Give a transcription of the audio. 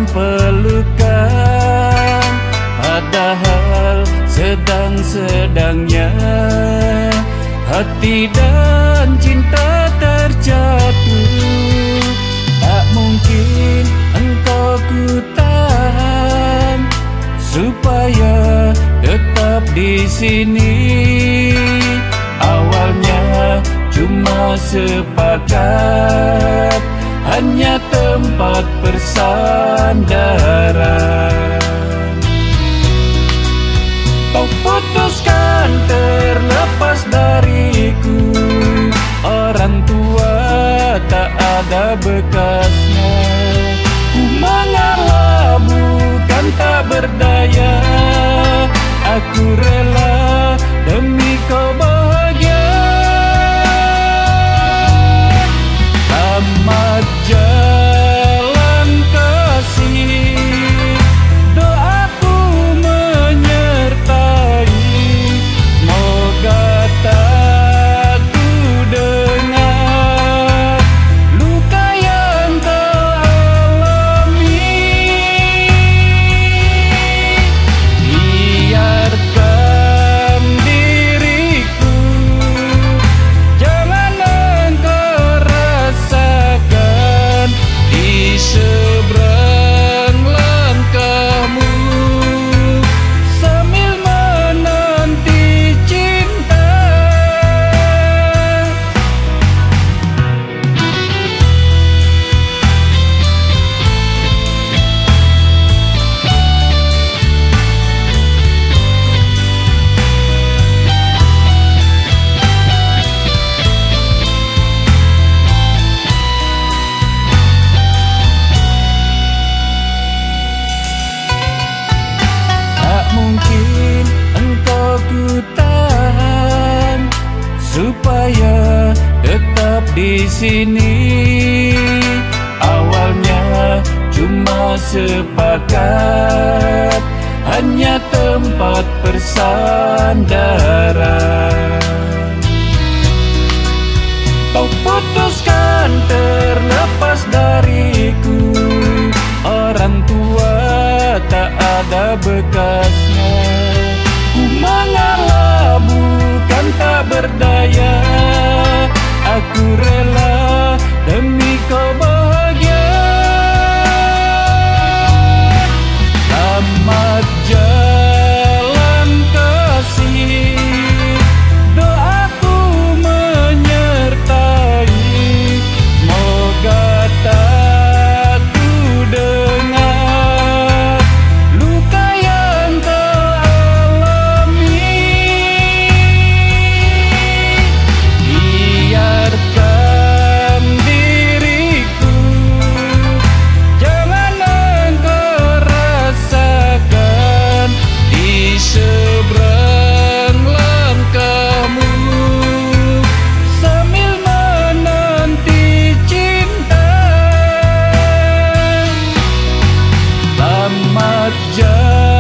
dalam pelukan, padahal sedang-sedangnya hati dan cinta terjatuh. Tak mungkin engkau ku tahan supaya tetap di sini. Awalnya cuma sepakat, hanya tempat bersandaran. Kau putuskan terlepas dariku, orang tua tak ada bekasnya. Ku mengalah bukan tak berdaya, aku rela demi kau bahagia. Tamat jalan kasih, doaku menyertai. Semoga tak ku dengar luka yang kau alami. Biarkan diriku, jangan engkau rasakan di seberang langkahmu, sambil menanti cinta. Tak mungkin engkau ku tahan supaya tetap di sini. Awalnya cuma sepakat, hanya tempat bersandaran. Kau putuskan terlepas dariku, orang tua tak ada bekasnya. Ku mengalah bukan tak berdaya, aku rela demi kau bahagia. Tamat jalan kasih, doaku menyertai. Semoga tak ku dengar luka yang kau alami. Biarkan diriku, jangan engkau rasakan di seberang langkahmu, sambil menanti cinta. Tamat jalan